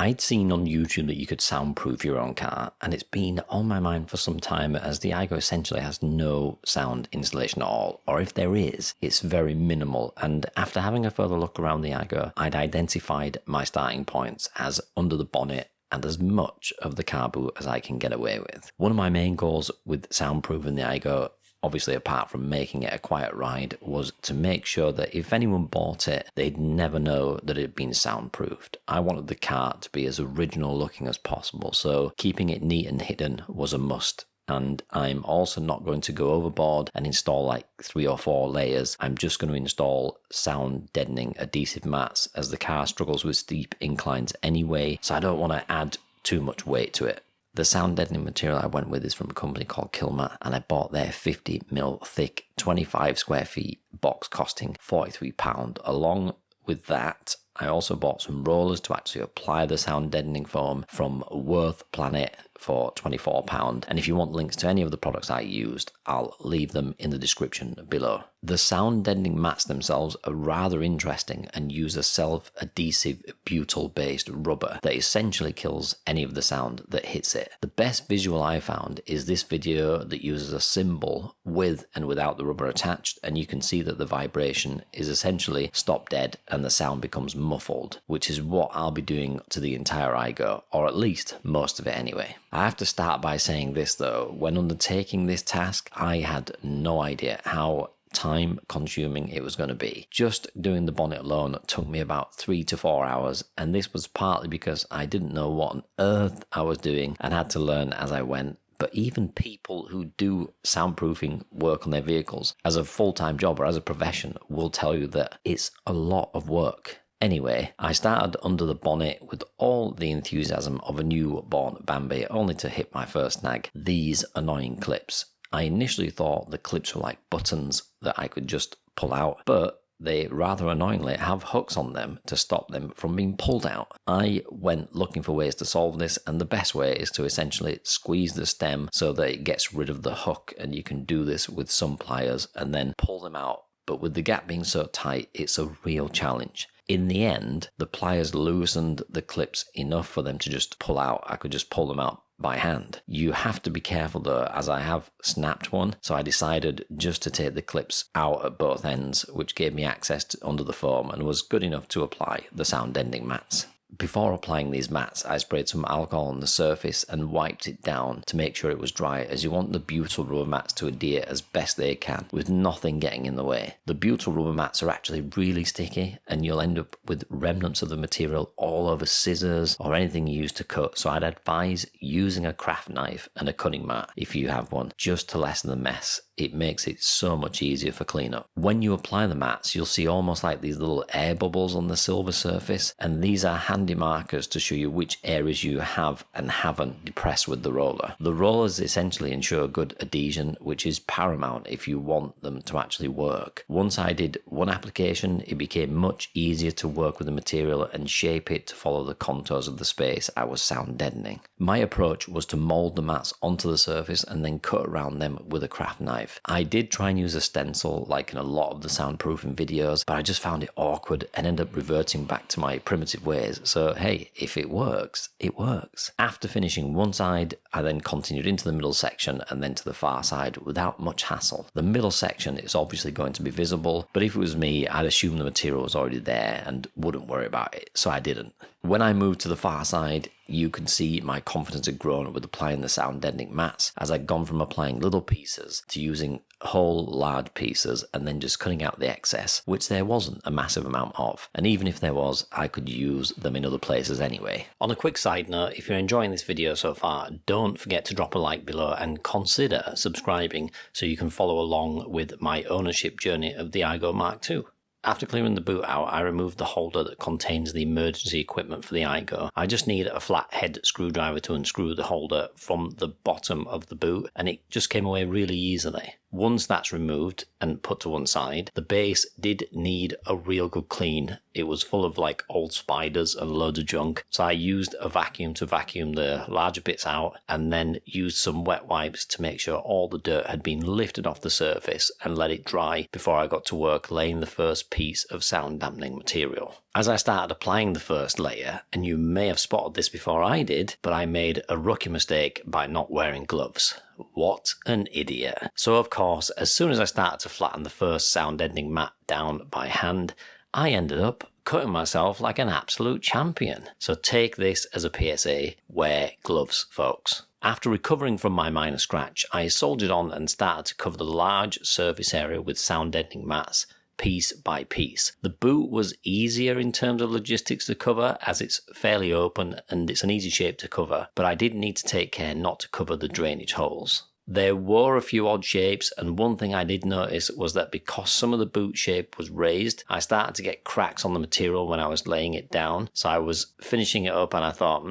I'd seen on YouTube that you could soundproof your own car, and it's been on my mind for some time as the Aygo essentially has no sound installation at all, or if there is, it's very minimal. And after having a further look around the Aygo, I'd identified my starting points as under the bonnet and as much of the car boot as I can get away with. One of my main goals with soundproofing the Aygo, obviously apart from making it a quiet ride, was to make sure that if anyone bought it, they'd never know that it had been soundproofed. I wanted the car to be as original looking as possible, so keeping it neat and hidden was a must. And I'm also not going to go overboard and install like 3 or 4 layers. I'm just going to install sound deadening adhesive mats, as the car struggles with steep inclines anyway, so I don't want to add too much weight to it. The sound deadening material I went with is from a company called Kilmat, and I bought their 50mm thick 25 square feet box costing £43. Along with that, I also bought some rollers to actually apply the sound deadening foam from Worth Planet for £24. And if you want links to any of the products I used, I'll leave them in the description below. The sound deadening mats themselves are rather interesting and use a self-adhesive butyl-based rubber that essentially kills any of the sound that hits it. The best visual I found is this video that uses a cymbal with and without the rubber attached, and you can see that the vibration is essentially stop dead and the sound becomes muffled, which is what I'll be doing to the entire Aygo, or at least most of it anyway. I have to start by saying this though, when undertaking this task, I had no idea how time consuming it was going to be. Just doing the bonnet alone took me about 3 to 4 hours, and this was partly because I didn't know what on earth I was doing and had to learn as I went. But even people who do soundproofing work on their vehicles as a full-time job or as a profession will tell you that it's a lot of work. Anyway, I started under the bonnet with all the enthusiasm of a newborn Bambi, only to hit my first snag: these annoying clips. I initially thought the clips were like buttons that I could just pull out, but they rather annoyingly have hooks on them to stop them from being pulled out. I went looking for ways to solve this, and the best way is to essentially squeeze the stem so that it gets rid of the hook, and you can do this with some pliers and then pull them out. But with the gap being so tight, it's a real challenge. In the end, the pliers loosened the clips enough for them to just pull out. I could just pull them out by hand. You have to be careful though, as I have snapped one, so I decided just to take the clips out at both ends, which gave me access to under the foam and was good enough to apply the sound deadening mats. Before applying these mats, I sprayed some alcohol on the surface and wiped it down to make sure it was dry, as you want the butyl rubber mats to adhere as best they can with nothing getting in the way. The butyl rubber mats are actually really sticky, and you'll end up with remnants of the material all over scissors or anything you use to cut, so I'd advise using a craft knife and a cutting mat if you have one, just to lessen the mess. It makes it so much easier for cleanup. When you apply the mats, you'll see almost like these little air bubbles on the silver surface, and these are handy markers to show you which areas you have and haven't depressed with the roller. The rollers essentially ensure good adhesion, which is paramount if you want them to actually work. Once I did one application, it became much easier to work with the material and shape it to follow the contours of the space I was sound deadening. My approach was to mold the mats onto the surface and then cut around them with a craft knife. I did try and use a stencil like in a lot of the soundproofing videos, but I just found it awkward and ended up reverting back to my primitive ways. So hey, if it works, it works. After finishing one side, I then continued into the middle section and then to the far side without much hassle. The middle section is obviously going to be visible, but if it was me, I'd assume the material was already there and wouldn't worry about it, so I didn't. When I moved to the far side, you can see my confidence had grown with applying the sound deadening mats, as I'd gone from applying little pieces to using whole large pieces and then just cutting out the excess, which there wasn't a massive amount of, and even if there was, I could use them in other places anyway. On a quick side note, if you're enjoying this video so far, don't forget to drop a like below and consider subscribing so you can follow along with my ownership journey of the Aygo Mark II. After clearing the boot out, I removed the holder that contains the emergency equipment for the Aygo. I just need a flat head screwdriver to unscrew the holder from the bottom of the boot, and it just came away really easily. Once that's removed and put to one side, the base did need a real good clean. It was full of like old spiders and loads of junk, so I used a vacuum to vacuum the larger bits out and then used some wet wipes to make sure all the dirt had been lifted off the surface and let it dry before I got to work laying the first piece of sound dampening material. As I started applying the first layer, and you may have spotted this before I did, but I made a rookie mistake by not wearing gloves. What an idiot. So of course, as soon as I started to flatten the first sound deadening mat down by hand, I ended up cutting myself like an absolute champion. So take this as a PSA, wear gloves, folks. After recovering from my minor scratch, I soldiered on and started to cover the large surface area with sound deadening mats, piece by piece. The boot was easier in terms of logistics to cover, as it's fairly open and it's an easy shape to cover, but I did need to take care not to cover the drainage holes. There were a few odd shapes, and one thing I did notice was that because some of the boot shape was raised, I started to get cracks on the material when I was laying it down. So I was finishing it up and I thought,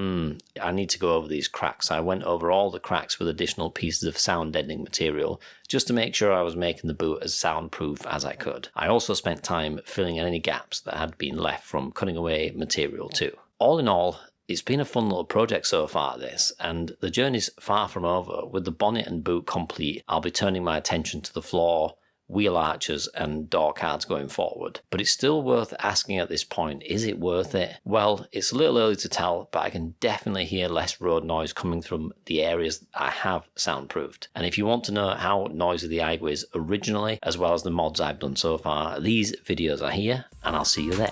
I need to go over these cracks. I went over all the cracks with additional pieces of sound deadening material just to make sure I was making the boot as soundproof as I could. I also spent time filling in any gaps that had been left from cutting away material too. All in all, it's been a fun little project so far, this, and the journey's far from over. With the bonnet and boot complete, I'll be turning my attention to the floor, wheel arches and door cards going forward. But it's still worth asking at this point, is it worth it? Well, it's a little early to tell, but I can definitely hear less road noise coming from the areas I have soundproofed. And if you want to know how noisy the Aygo is originally, as well as the mods I've done so far, these videos are here, and I'll see you there.